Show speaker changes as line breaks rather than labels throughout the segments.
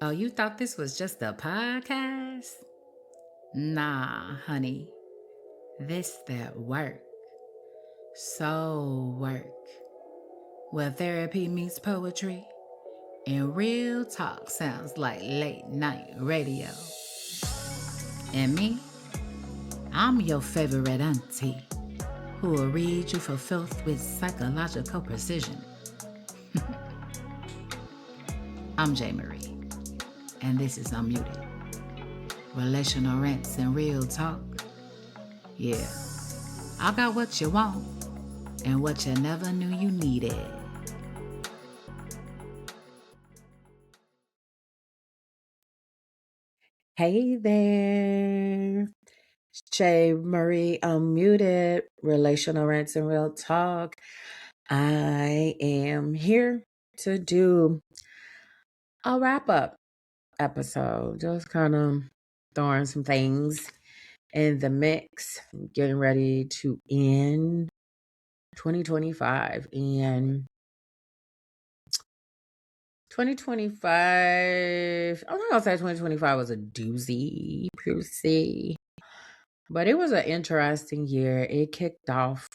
Oh, you thought this was just a podcast? Nah, honey. This that work. Soul work. Where therapy meets poetry and real talk sounds like late night radio. And me, I'm your favorite auntie who will read you for filth with psychological precision. I'm J. Marie, and this is UnMuted. Relational rants and real talk. Yeah, I got what you want and what you never knew you needed. Hey there. J. Marie UnMuted. Relational rants and real talk. I am here to do a wrap-up episode. Just kind of throwing some things in the mix, getting ready to end 2025. And 2025, I'm not gonna say 2025 was a doozy per se, but it was an interesting year. It kicked off.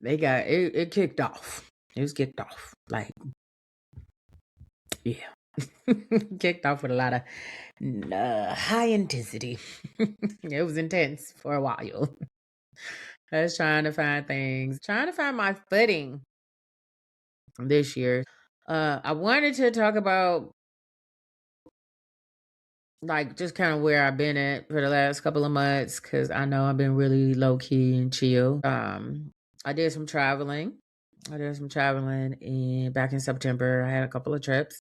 It kicked off. It was kicked off. Like, yeah. Kicked off with a lot of high intensity. It was intense for a while. I was trying to find things, trying to find my footing this year. I wanted to talk about like just kind of where I've been at for the last couple of months because I know I've been really low key and chill. I did some traveling. And back in September. I had a couple of trips.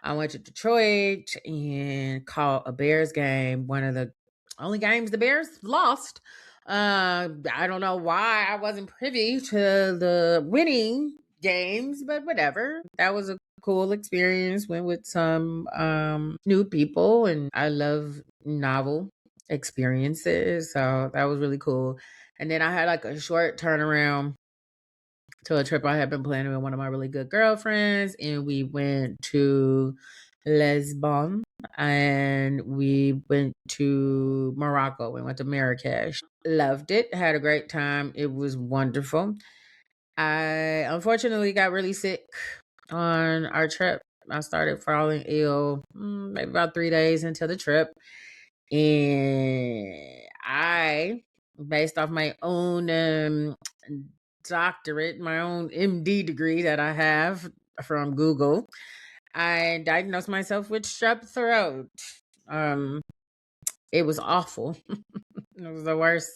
I went to Detroit and caught a Bears game, one of the only games the Bears lost. I don't know why I wasn't privy to the winning games, but whatever. That was a cool experience. Went with some new people, and I love novel experiences, so that was really cool. And then I had like a short turnaround to a trip I had been planning with one of my really good girlfriends, and we went to Lisbon and we went to Morocco. We went to Marrakesh. Loved it. Had a great time. It was wonderful. I unfortunately got really sick on our trip. I started falling ill maybe about 3 days into the trip. And I, based off my own doctorate, my own MD degree that I have from Google, I diagnosed myself with strep throat. It was awful. It was the worst.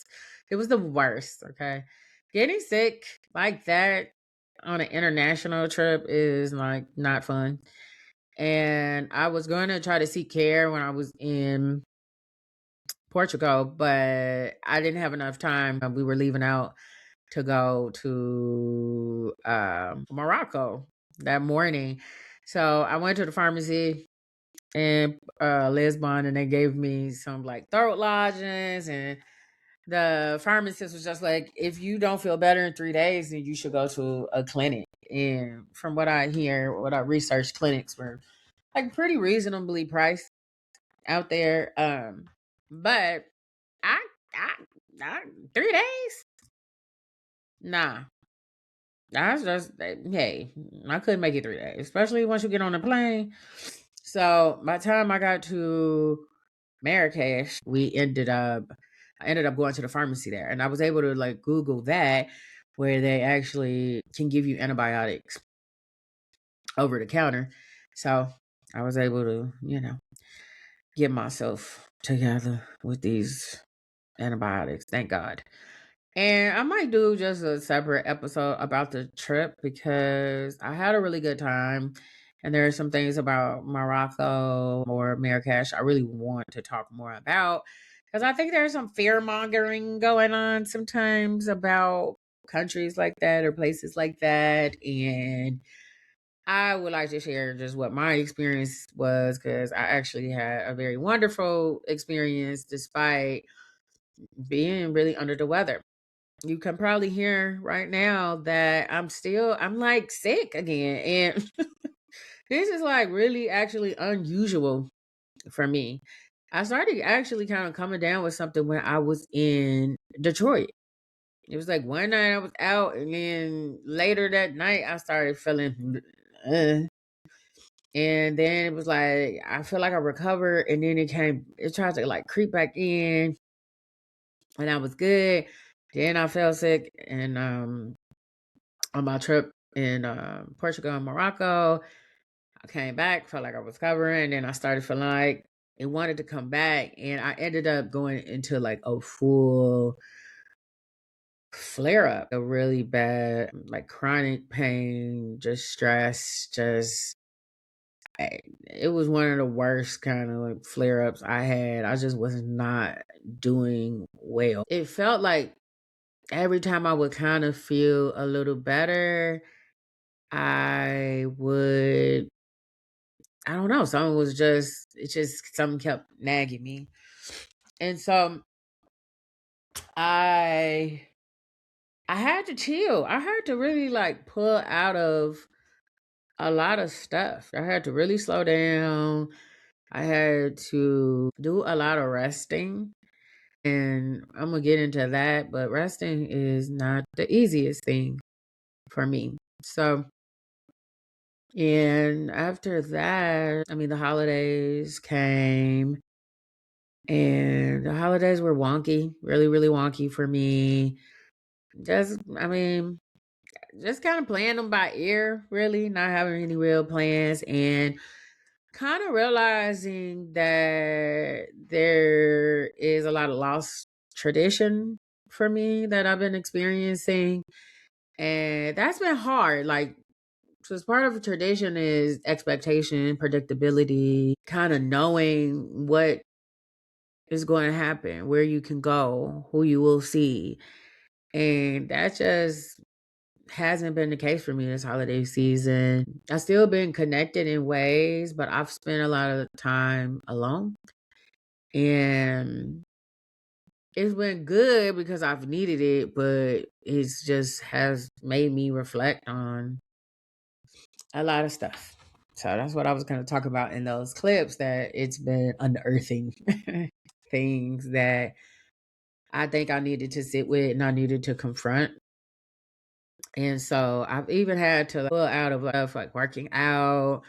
It was the worst. Okay. Getting sick like that on an international trip is like not fun. And I was going to try to seek care when I was in Portugal, but I didn't have enough time. We were leaving out to go to Morocco that morning. So I went to the pharmacy in Lisbon and they gave me some like throat lozenges, and the pharmacist was just like, if you don't feel better in 3 days, then you should go to a clinic. And from what I hear, what I researched, clinics were like pretty reasonably priced out there. But I, I 3 days? Nah. That's just hey, I couldn't make it 3 days, especially once you get on the plane. So by the time I got to Marrakesh, I ended up going to the pharmacy there, and I was able to like Google that where they actually can give you antibiotics over the counter. So I was able to, get myself together with these antibiotics. Thank God. And I might do just a separate episode about the trip because I had a really good time. And there are some things about Morocco or Marrakesh I really want to talk more about because I think there's some fear mongering going on sometimes about countries like that or places like that. And I would like to share just what my experience was because I actually had a very wonderful experience despite being really under the weather. You can probably hear right now that I'm like sick again. And This is like really actually unusual for me. I started actually kind of coming down with something when I was in Detroit. It was like one night I was out, and then later that night I started feeling, and then it was like I feel like I recovered, and then it tried to like creep back in, and I was good. Then I fell sick, and on my trip in Portugal and Morocco, I came back, felt like I was recovering, and then I started feeling like it wanted to come back, and I ended up going into like a full flare up, a really bad, like chronic pain, just stress, it was one of the worst kind of like flare ups I had. I just was not doing well. It felt like every time I would kind of feel a little better, I don't know, something kept nagging me. And so I I had to chill. I had to really like pull out of a lot of stuff. I had to really slow down. I had to do a lot of resting. And I'm going to get into that, but resting is not the easiest thing for me. So, and after that, I mean, the holidays came, and the holidays were wonky, really, really wonky for me. I mean, just kind of playing them by ear, really, not having any real plans, and kind of realizing that there is a lot of lost tradition for me that I've been experiencing. And that's been hard. Like, because part of a tradition is expectation, predictability, kind of knowing what is going to happen, where you can go, who you will see. And that just hasn't been the case for me this holiday season. I've still been connected in ways, but I've spent a lot of time alone. And it's been good because I've needed it, but it's just has made me reflect on a lot of stuff. So that's what I was going to talk about in those clips, that it's been unearthing things that I think I needed to sit with and I needed to confront. And so I've even had to pull out of like working out.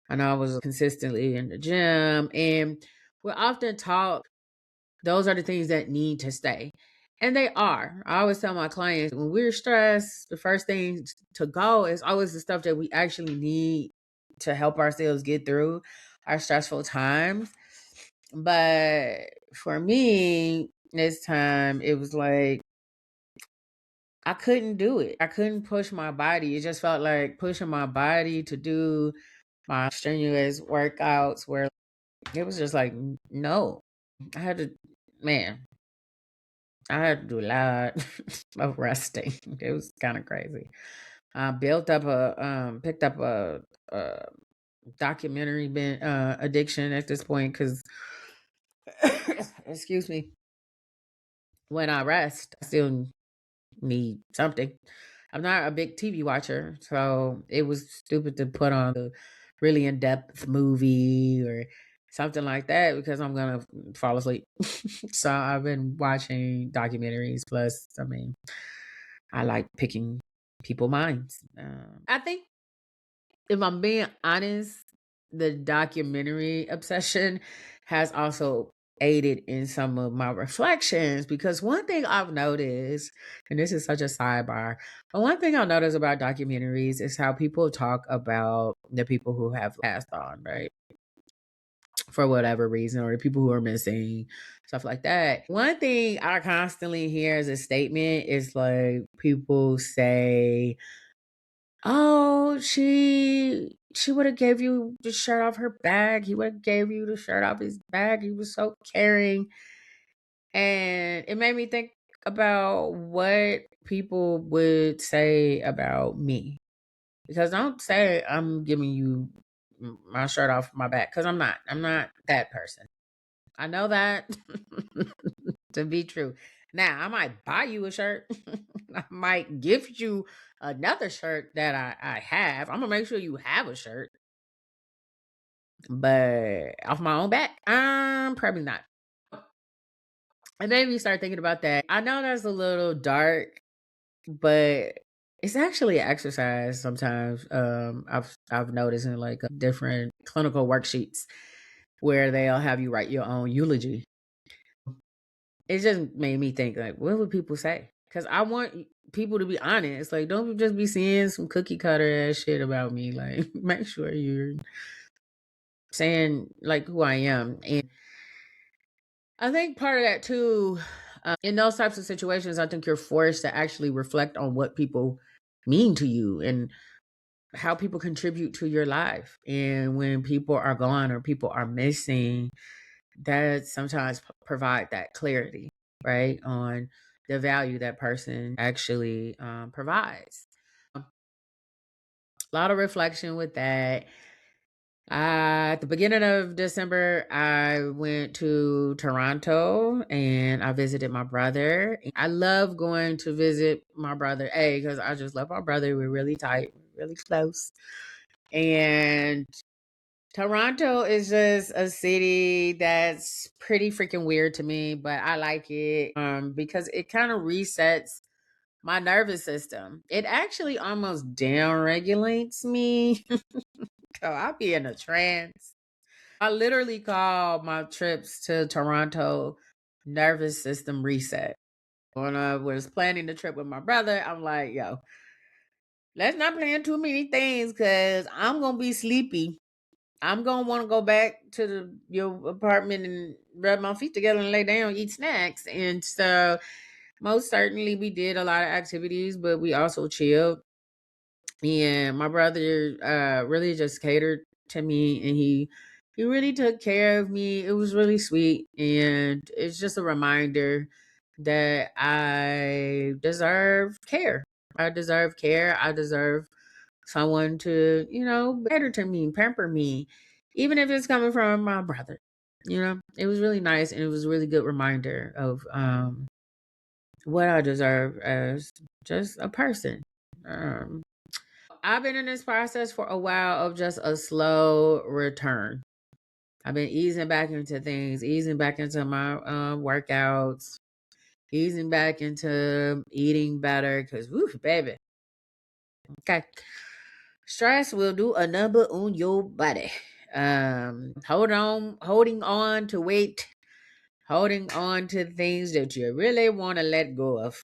I know I was consistently in the gym, and we're often taught those are the things that need to stay. And they are. I always tell my clients, when we're stressed, the first thing to go is always the stuff that we actually need to help ourselves get through our stressful times. But for me, this time, it was like I couldn't do it. I couldn't push my body. It just felt like pushing my body to do my strenuous workouts where it was just like, no. I had to, man, I had to do a lot of resting. It was kind of crazy. I picked up a documentary addiction at this point because, excuse me, when I rest, I still need something. I'm not a big TV watcher, so it was stupid to put on a really in depth movie or something like that because I'm gonna fall asleep. So I've been watching documentaries. Plus, I mean, I like picking people minds. I think if I'm being honest, the documentary obsession has also aided in some of my reflections because one thing I've noticed, and this is such a sidebar, but one thing I've noticed about documentaries is how people talk about the people who have passed on, right? For whatever reason, or the people who are missing, stuff like that. One thing I constantly hear as a statement is like people say, "Oh, she would have gave you the shirt off her bag. He would have gave you the shirt off his bag. He was so caring." And it made me think about what people would say about me. Because don't say I'm giving you my shirt off my back, because I'm not. I'm not that person. I know that to be true. Now, I might buy you a shirt. I might gift you another shirt that I have. I'm gonna make sure you have a shirt. but off my own back, probably not. It made me start thinking about that. I know that's a little dark, but it's actually exercise sometimes. I've noticed in like different clinical worksheets where they'll have you write your own eulogy. It just made me think like, what would people say? Because I want people to be honest. Like, don't just be seeing some cookie cutter ass shit about me. Like, make sure you're saying like who I am. And I think part of that too, in those types of situations, I think you're forced to actually reflect on what people mean to you and how people contribute to your life. And when people are gone or people are missing, that sometimes provide that clarity, right, on the value that person actually provides. A lot of reflection with that. At the beginning of December, I went to Toronto and I visited my brother. I love going to visit my brother, because I just love my brother. We're really tight, really close. And Toronto is just a city that's pretty freaking weird to me, but I like it because it kind of resets my nervous system. It actually almost down regulates me. So I'll be in a trance. I literally call my trips to Toronto nervous system reset. When I was planning the trip with my brother, I'm like, yo, let's not plan too many things because I'm going to be sleepy. I'm going to want to go back to your apartment and rub my feet together and lay down, eat snacks. And so, most certainly, we did a lot of activities, but we also chilled. And my brother really just catered to me, and he really took care of me. It was really sweet, and it's just a reminder that I deserve care. I deserve care. I deserve someone to, better to me, pamper me, even if it's coming from my brother. It was really nice, and it was a really good reminder of what I deserve as just a person. Um, I've been in this process for a while of just a slow return. I've been easing back into things, easing back into my workouts, easing back into eating better. Cause, woo, baby, okay, stress will do a number on your body. Holding on to weight, holding on to things that you really want to let go of.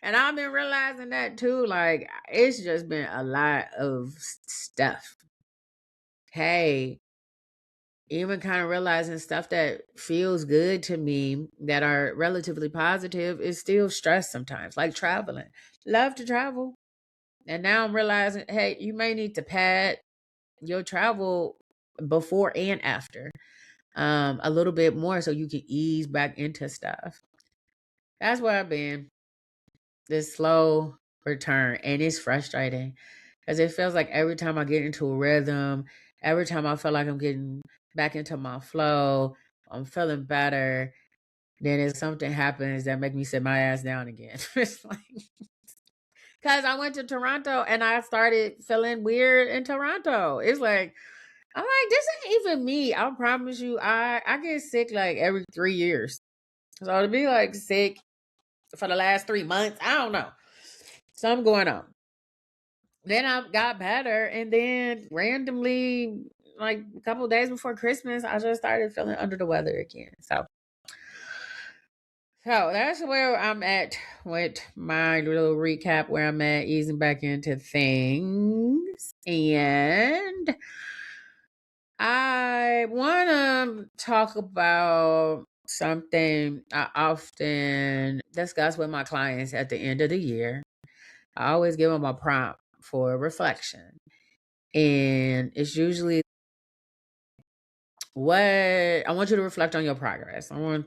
And I've been realizing that too. Like, it's just been a lot of stuff. Hey, even kind of realizing stuff that feels good to me that are relatively positive is still stress sometimes, like traveling. Love to travel. And now I'm realizing, hey, you may need to pad your travel before and after a little bit more so you can ease back into stuff. That's where I've been. This slow return. And it's frustrating because it feels like every time I get into a rhythm, every time I feel like I'm getting back into my flow, I'm feeling better, then if something happens that make me sit my ass down again. It's like, because I went to Toronto and I started feeling weird in Toronto. It's like, I'm like, this ain't even me. I promise you, I get sick like every 3 years. So to be like sick for the last 3 months, I don't know. Something going on. Then I got better, and then randomly, like a couple of days before Christmas, I just started feeling under the weather again. So that's where I'm at with my little recap where I'm at, easing back into things. And I want to talk about something I often discuss with my clients at the end of the year. I always give them a prompt for reflection. And it's usually what I want you to reflect on your progress. I want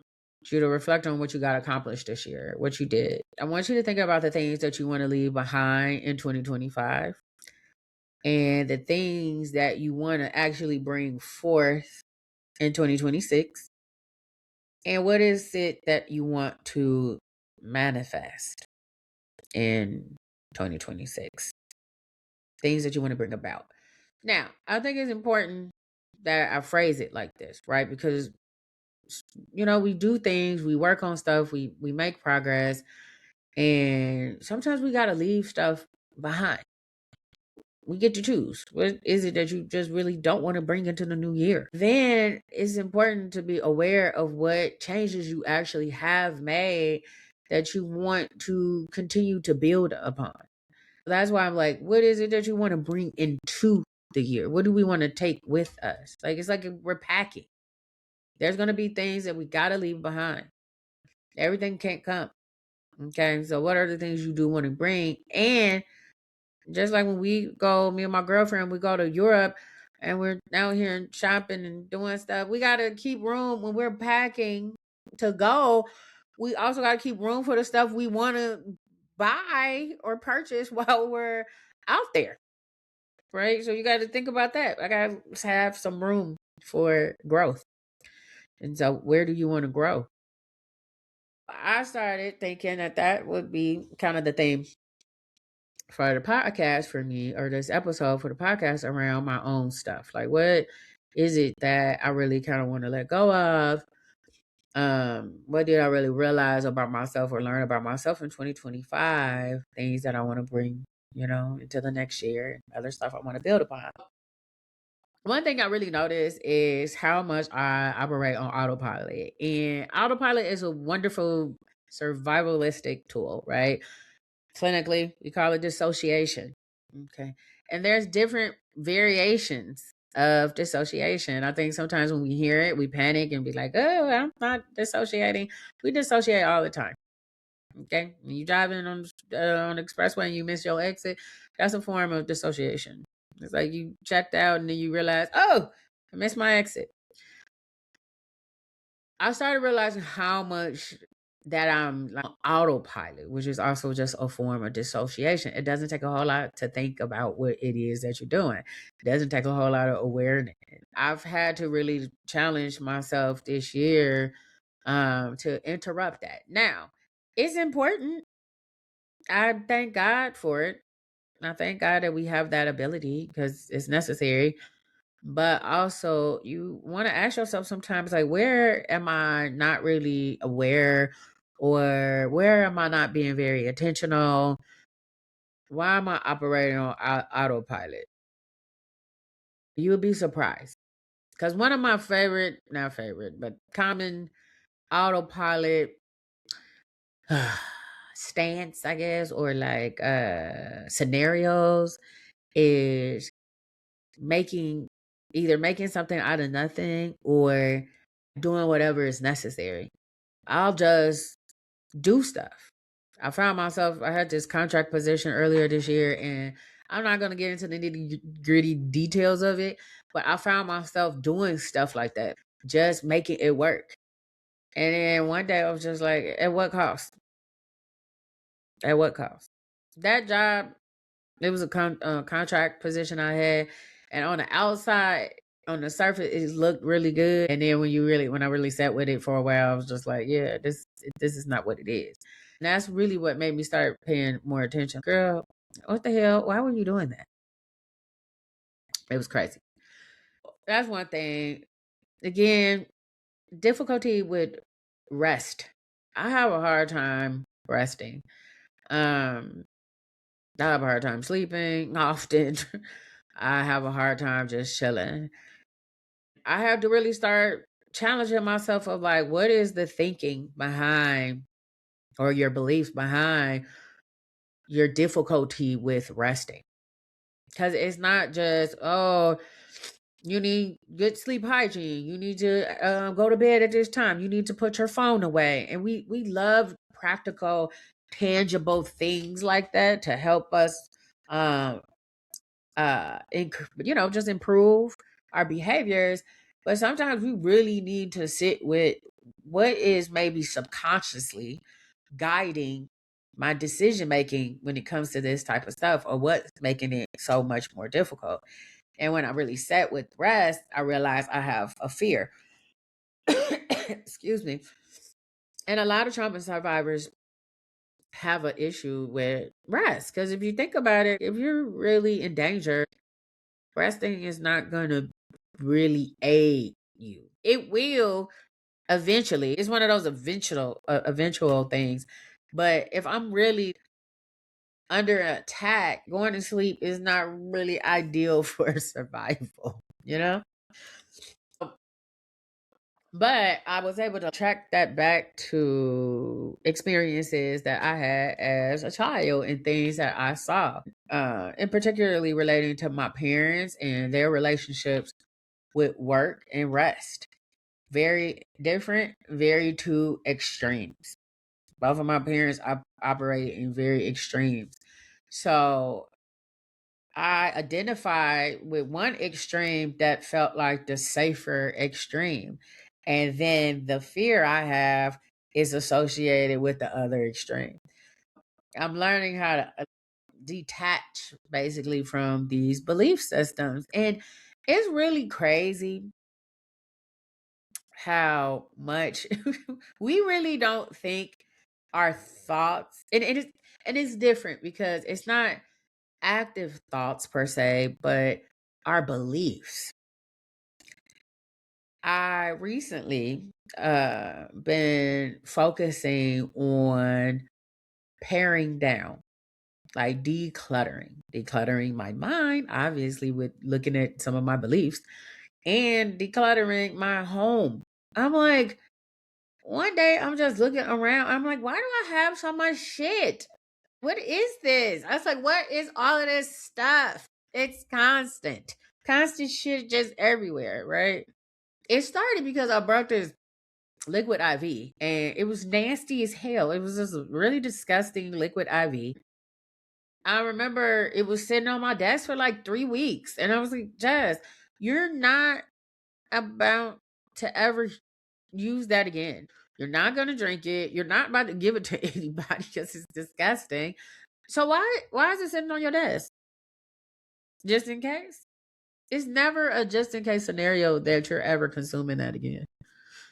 you to reflect on what you got accomplished this year, what you did. I want you to think about the things that you want to leave behind in 2025 and the things that you want to actually bring forth in 2026. And what is it that you want to manifest in 2026? Things that you want to bring about. Now, I think it's important that I phrase it like this, right? Because we do things, we work on stuff, we make progress, and sometimes we got to leave stuff behind. We get to choose. What is it that you just really don't want to bring into the new year? Then it's important to be aware of what changes you actually have made that you want to continue to build upon. That's why I'm like, what is it that you want to bring into the year? What do we want to take with us? Like, it's like we're packing. There's going to be things that we got to leave behind. Everything can't come. Okay. So, what are the things you do want to bring? And just like when we go, me and my girlfriend, we go to Europe and we're out here shopping and doing stuff, we got to keep room when we're packing to go. We also got to keep room for the stuff we want to buy or purchase while we're out there. Right? So you got to think about that. I got to have some room for growth. And so, where do you want to grow? I started thinking that would be kind of the theme for the podcast for me, or this episode for the podcast, around my own stuff. Like, what is it that I really kind of want to let go of? What did I really realize about myself or learn about myself in 2025? Things that I want to bring, into the next year, other stuff I want to build upon. One thing I really noticed is how much I operate on autopilot. And autopilot is a wonderful survivalistic tool, right? Clinically, we call it dissociation. Okay. And there's different variations of dissociation. I think sometimes when we hear it, we panic and be like, oh, I'm not dissociating. We dissociate all the time. Okay. When you driving on the expressway and you miss your exit, that's a form of dissociation. It's like you checked out and then you realize, oh, I missed my exit. I started realizing how much that I'm like autopilot, which is also just a form of dissociation. It doesn't take a whole lot to think about what it is that you're doing. It doesn't take a whole lot of awareness. I've had to really challenge myself this year to interrupt that. Now, it's important. I thank God for it. I thank God that we have that ability because it's necessary. But also, you want to ask yourself sometimes, like, where am I not really aware, or where am I not being very intentional? Why am I operating on autopilot? You would be surprised. Because one of my not favorite, but common autopilot stance, I guess, or like scenarios is making making something out of nothing or doing whatever is necessary. I'll just do stuff. I found myself, I had this contract position earlier this year, and I'm not going to get into the nitty gritty details of it, but I found myself doing stuff like that, just making it work. And then one day I was just like, at what cost? At what cost? That job, it was a contract position I had, and on the outside, on the surface, it looked really good. And then when I really sat with it for a while, I was just like, yeah, this is not what it is. And that's really what made me start paying more attention. Girl, what the hell? Why were you doing that? It was crazy. That's one thing. Again, difficulty with rest. I have a hard time resting. I have a hard time sleeping often. I have a hard time just chilling. I have to really start challenging myself of like, what is the thinking behind, or your beliefs behind, your difficulty with resting? Because it's not just, oh, you need good sleep hygiene. You need to go to bed at this time. You need to put your phone away. And we love practical, tangible things like that to help us, um, just improve our behaviors. But sometimes we really need to sit with what is maybe subconsciously guiding my decision making when it comes to this type of stuff, or what's making it so much more difficult. And when I really sat with rest, I realized I have a fear. Excuse me. And a lot of trauma survivors have an issue with rest. Because if you think about it, if you're really in danger, resting is not going to really aid you. It will eventually. It's one of those eventual things. But if I'm really under attack, going to sleep is not really ideal for survival, you know? But I was able to track that back to experiences that I had as a child and things that I saw, and particularly relating to my parents and their relationships with work and rest. Very different, very two extremes. Both of my parents operate in very extremes. So I identified with one extreme that felt like the safer extreme. And then the fear I have is associated with the other extreme. I'm learning how to detach basically from these belief systems. And it's really crazy how much we really don't think our thoughts, and it's different because it's not active thoughts per se, but our beliefs. I recently been focusing on paring down, like decluttering my mind, obviously with looking at some of my beliefs, and decluttering my home. I'm like, one day I'm just looking around. I'm like, why do I have so much shit? What is this? I was like, what is all of this stuff? It's constant. Constant shit just everywhere, right? It started because I brought this liquid IV and it was nasty as hell. It was just a really disgusting liquid IV. I remember it was sitting on my desk for like 3 weeks. And I was like, Jazz, you're not about to ever use that again. You're not going to drink it. You're not about to give it to anybody because it's disgusting. So why is it sitting on your desk? Just in case? It's never a just in case scenario that you're ever consuming that again.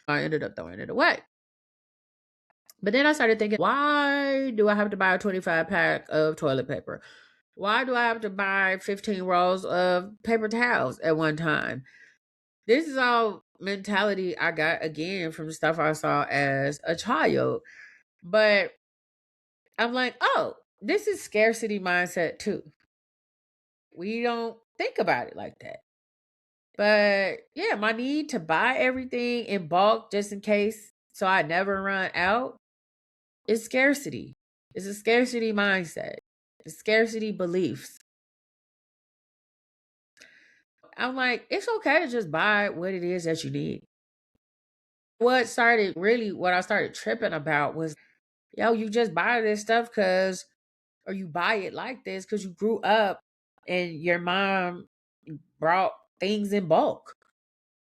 I ended up throwing it away. But then I started thinking, why do I have to buy a 25 pack of toilet paper? Why do I have to buy 15 rolls of paper towels at one time? This is all mentality I got again from stuff I saw as a child. But I'm like, oh, this is scarcity mindset too. We don't think about it like that. But yeah, my need to buy everything in bulk just in case so I never run out is scarcity. It's a scarcity mindset. It's scarcity beliefs. I'm like, it's okay to just buy what it is that you need. What I started tripping about was, yo, you just buy this stuff because, or you buy it like this because you grew up and your mom brought things in bulk.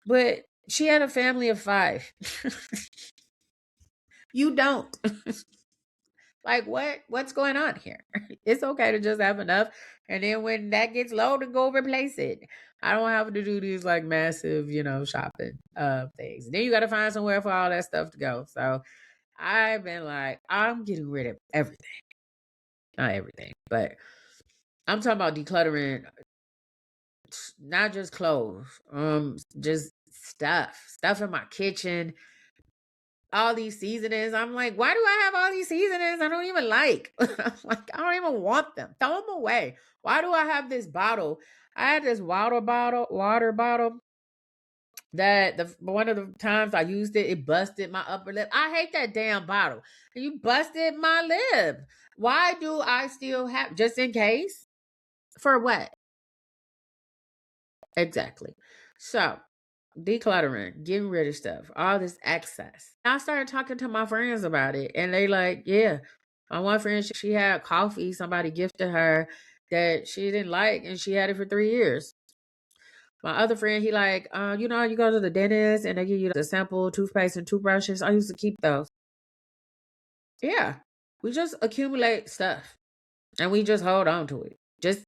But she had a family of 5. You don't. Like what's going on here? It's okay to just have enough, and then when that gets low, to go replace it. I don't have to do these like massive, shopping things. And then you got to find somewhere for all that stuff to go. So I've been like, I'm getting rid of everything, not everything, but I'm talking about decluttering, not just clothes, just stuff in my kitchen, all these seasonings. I'm like, why do I have all these seasonings I don't even like? I'm like, I don't even want them. Throw them away. Why do I have this bottle? I had this water bottle that the one of the times I used it, it busted my upper lip. I hate that damn bottle. You busted my lip. Why do I still have, just in case? For what? Exactly. So decluttering, getting rid of stuff, all this excess. I started talking to my friends about it, and they like, yeah. My one friend, she had coffee somebody gifted her that she didn't like, and she had it for 3 years. My other friend, he like, you go to the dentist and they give you the sample toothpaste and toothbrushes. I used to keep those. Yeah, we just accumulate stuff, and we just hold on to it just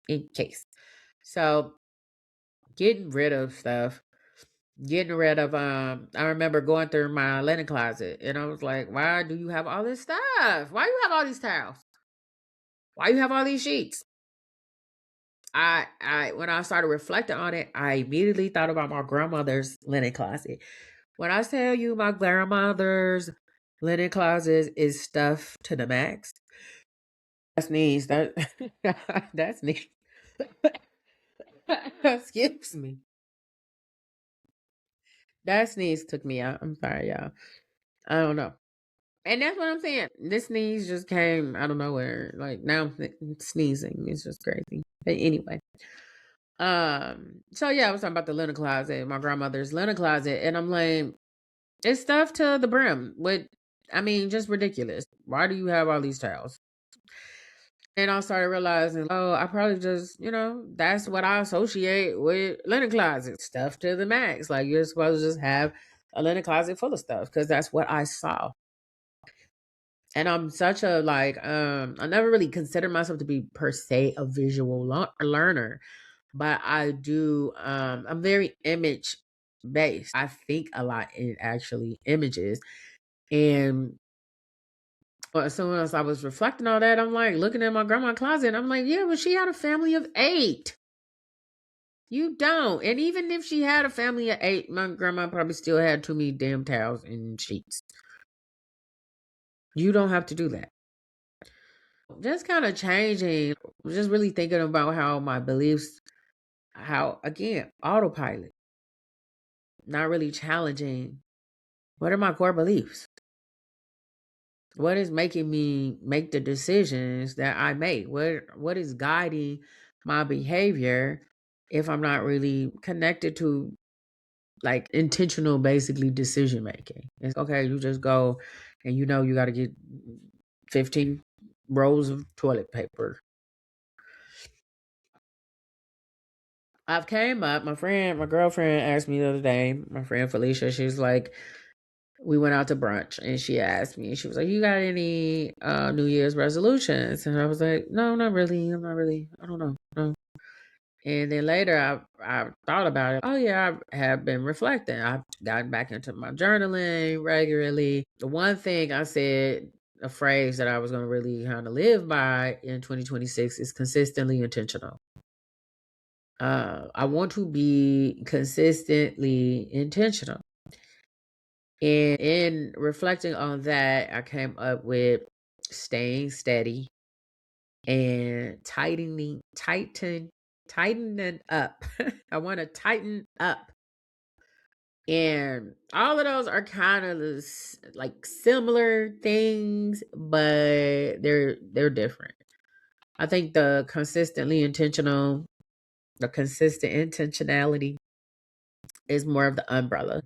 in case. So getting rid of stuff, getting rid of I remember going through my linen closet and I was like, why do you have all this stuff? Why you have all these towels? Why you have all these sheets? I when I started reflecting on it, I immediately thought about my grandmother's linen closet. When I tell you my grandmother's linen closet is stuffed to the max, that's sneeze. That that's sneeze. Excuse me. That sneeze took me out. I'm sorry, y'all. I don't know. And that's what I'm saying. This sneeze just came out of nowhere. Like now I'm sneezing. It's just crazy. But anyway. So yeah, I was talking about the linen closet, my grandmother's linen closet, and I'm like, it's stuffed to the brim. With I mean, just ridiculous. Why do you have all these towels? And I started realizing, oh, I probably just, that's what I associate with linen closet, stuff to the max. Like you're supposed to just have a linen closet full of stuff because that's what I saw. And I'm such a I never really considered myself to be per se a visual learner, but I do. I'm very image based. I think a lot in actually images, and as soon as I was reflecting on that, I'm like looking at my grandma's closet. And I'm like, yeah, but she had a family of 8. You don't. And even if she had a family of 8, my grandma probably still had too many damn towels and sheets. You don't have to do that. Just kind of changing, just really thinking about how my beliefs, how, again, autopilot, not really challenging. What are my core beliefs? What is making me make the decisions that I make? What is guiding my behavior if I'm not really connected to like intentional basically decision making? It's okay, you just go and you got to get 15 rolls of toilet paper. I've came up, my girlfriend asked me the other day, my friend Felicia, she's like, we went out to brunch and she asked me, she was like, you got any New Year's resolutions? And I was like, no, not really. I'm not really, I don't know. No. And then later I thought about it. Oh yeah, I have been reflecting. I've gotten back into my journaling regularly. The one thing I said, a phrase that I was going to really kind of live by in 2026 is consistently intentional. I want to be consistently intentional. And in reflecting on that, I came up with staying steady and tightening up. I want to tighten up. And all of those are kind of like similar things, but they're different. I think the consistent intentionality is more of the umbrella.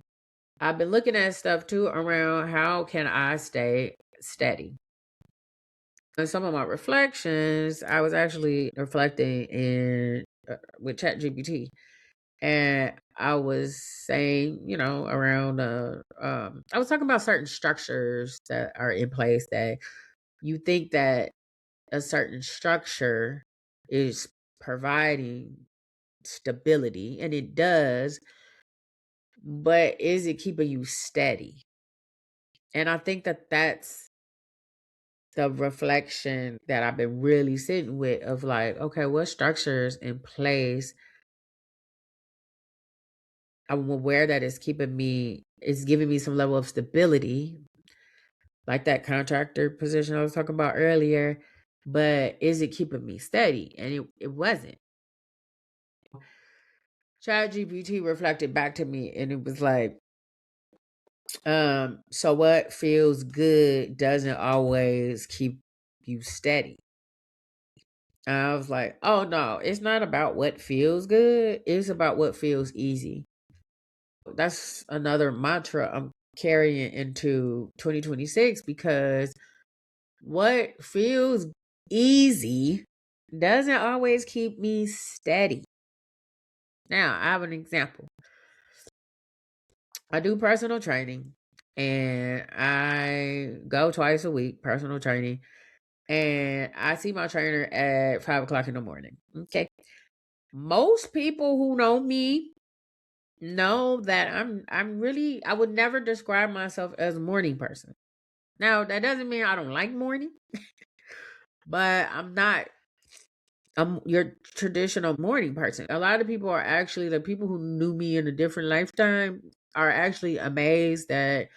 I've been looking at stuff too around how can I stay steady. In some of my reflections, I was actually reflecting in with ChatGPT, and I was saying, around I was talking about certain structures that are in place that you think that a certain structure is providing stability, and it does, but is it keeping you steady? And I think that that's the reflection that I've been really sitting with of like, okay, what structures in place I'm aware that it's giving me some level of stability, like that contractor position I was talking about earlier, but is it keeping me steady? And it wasn't. ChatGPT reflected back to me and it was like, so what feels good doesn't always keep you steady. And I was like, oh no, it's not about what feels good, it's about what feels easy. That's another mantra I'm carrying into 2026 because what feels easy doesn't always keep me steady. Now, I have an example. I do personal training and I go twice a week, personal training, and I see my trainer at 5 o'clock in the morning. Okay. Most people who know me know that I would never describe myself as a morning person. Now, that doesn't mean I don't like morning, but I'm not I'm your traditional morning person. A lot of people are actually the people who knew me in a different lifetime are actually amazed that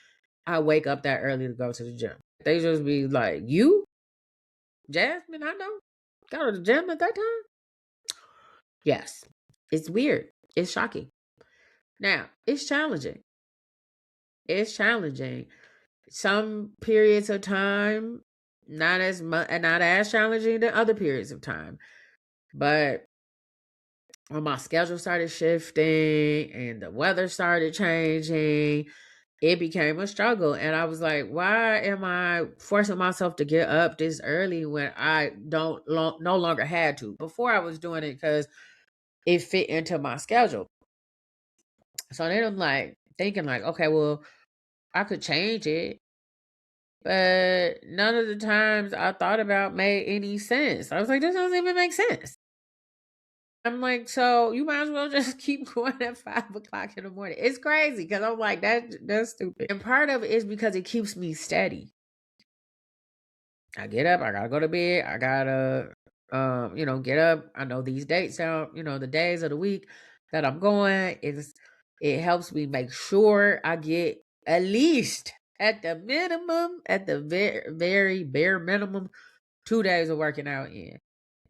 I wake up that early to go to the gym. They just be like, "You, Jasmine, I know, go to the gym at that time." Yes, it's weird. It's shocking. Now, it's challenging. It's challenging. Some periods of time, not as much, not as challenging than other periods of time. But when my schedule started shifting and the weather started changing, it became a struggle. And I was like, why am I forcing myself to get up this early when I don't no longer had to? Before I was doing it because it fit into my schedule. So then I'm like thinking like, okay, well, I could change it. But none of the times I thought about made any sense. I was like, this doesn't even make sense. I'm like, so you might as well just keep going at 5 o'clock in the morning. It's crazy because I'm like, that's stupid. And part of it is because it keeps me steady. I get up, I gotta go to bed, I gotta get up. I know these dates out, the days of the week that I'm going. It helps me make sure I get at least at the minimum, at the very, very bare minimum, 2 days of working out in.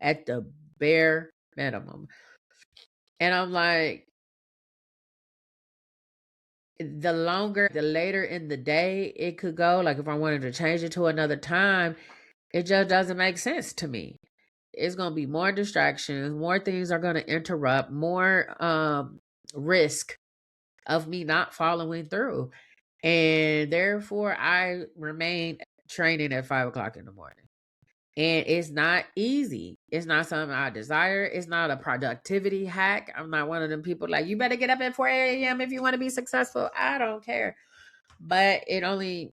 At the bare minimum. And I'm like, the later in the day it could go, like if I wanted to change it to another time, it just doesn't make sense to me. It's going to be more distractions, more things are going to interrupt, more risk of me not following through. And therefore, I remain training at 5 o'clock in the morning. And it's not easy. It's not something I desire. It's not a productivity hack. I'm not one of them people like, you better get up at 4 a.m. if you want to be successful. I don't care. But it only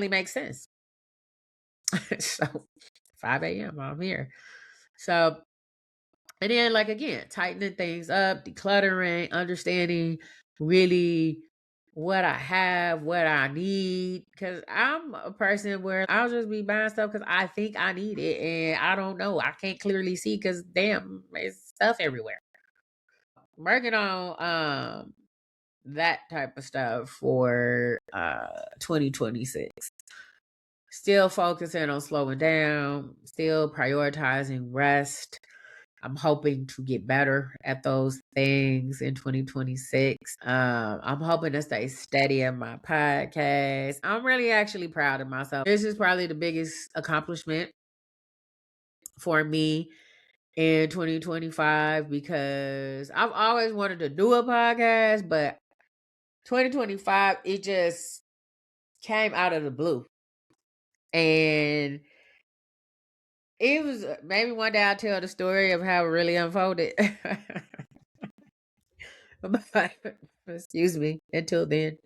makes sense. So 5 a.m. I'm here. So, and then like again, tightening things up, decluttering, understanding really what I have, what I need. Cause I'm a person where I'll just be buying stuff because I think I need it and I don't know. I can't clearly see because damn, there's stuff everywhere. Working on that type of stuff for 2026. Still focusing on slowing down, still prioritizing rest. I'm hoping to get better at those things in 2026. I'm hoping to stay steady in my podcast. I'm really actually proud of myself. This is probably the biggest accomplishment for me in 2025 because I've always wanted to do a podcast, but 2025, it just came out of the blue. And it was maybe one day I'll tell the story of how it really unfolded. But excuse me, until then,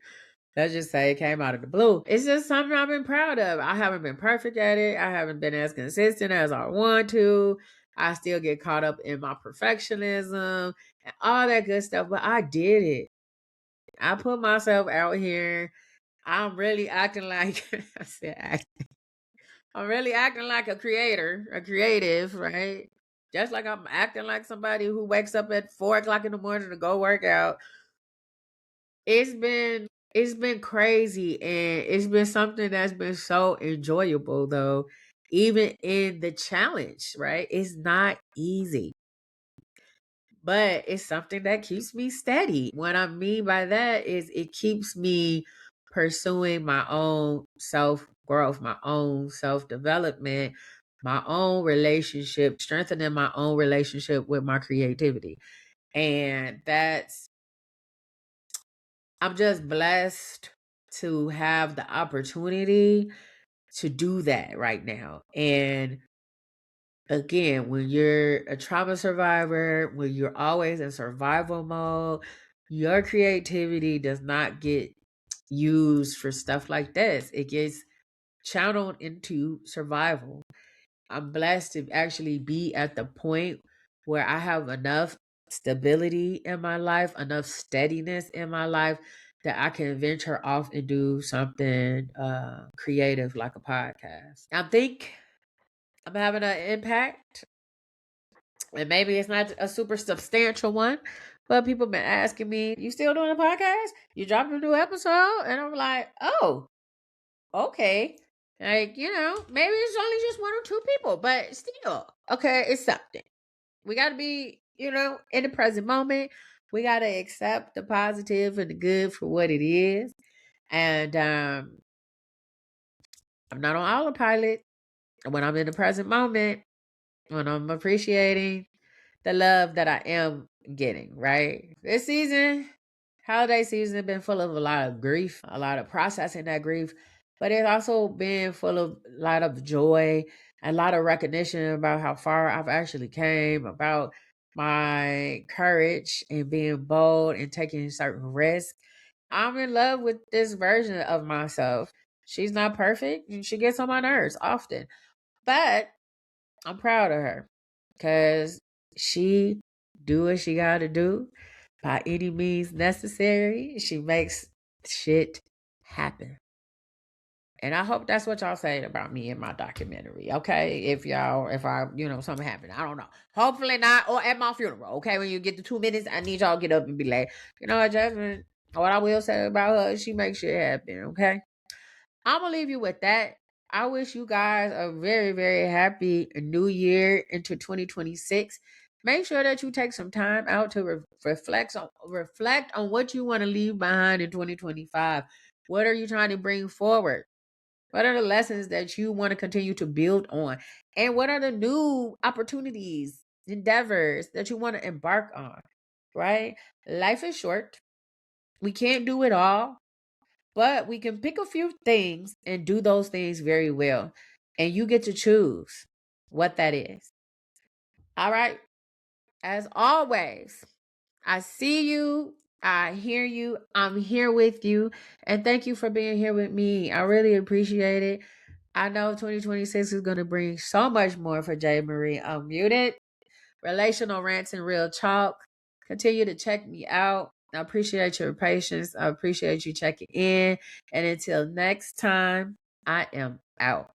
let's just say it came out of the blue. It's just something I've been proud of. I haven't been perfect at it. I haven't been as consistent as I want to. I still get caught up in my perfectionism and all that good stuff, but I did it. I put myself out here. I'm really acting like I said acting. I'm really acting like a creator, a creative, right? Just like I'm acting like somebody who wakes up at 4 o'clock in the morning to go work out. It's been crazy and it's been something that's been so enjoyable though. Even in the challenge, right? It's not easy, but it's something that keeps me steady. What I mean by that is it keeps me pursuing my own self growth, my own self development, my own relationship, strengthening my own relationship with my creativity. And I'm just blessed to have the opportunity to do that right now. And again, when you're a trauma survivor, when you're always in survival mode, your creativity does not get used for stuff like this. It gets channeled into survival. I'm blessed to actually be at the point where I have enough stability in my life, enough steadiness in my life that I can venture off and do something creative like a podcast. I think I'm having an impact. And maybe it's not a super substantial one, but people been asking me, "You still doing a podcast? You dropped a new episode?" And I'm like, "Oh, okay." Like, maybe it's only just one or two people, but still, okay, it's something. We got to be, in the present moment. We got to accept the positive and the good for what it is. And I'm not on autopilot when I'm in the present moment, when I'm appreciating the love that I am getting, right? This season, holiday season, been full of a lot of grief, a lot of processing that grief, but it's also been full of a lot of joy, a lot of recognition about how far I've actually came, about my courage and being bold and taking certain risks. I'm in love with this version of myself. She's not perfect and she gets on my nerves often, but I'm proud of her because she do what she got to do by any means necessary. She makes shit happen. And I hope that's what y'all say about me in my documentary. Okay. If I, something happened. I don't know. Hopefully not. Or at my funeral. Okay. When you get to 2 minutes, I need y'all to get up and be like, Jasmine, what I will say about her, she makes shit happen. Okay. I'm going to leave you with that. I wish you guys a very, very happy new year into 2026. Make sure that you take some time out to reflect on what you want to leave behind in 2025. What are you trying to bring forward? What are the lessons that you want to continue to build on? And what are the new opportunities, endeavors that you want to embark on? Right? Life is short. We can't do it all. But we can pick a few things and do those things very well. And you get to choose what that is. All right. As always, I see you. I hear you. I'm here with you. And thank you for being here with me. I really appreciate it. I know 2026 is going to bring so much more for J. Marie Unmuted. Relational rants and real talk. Continue to check me out. I appreciate your patience. I appreciate you checking in. And until next time, I am out.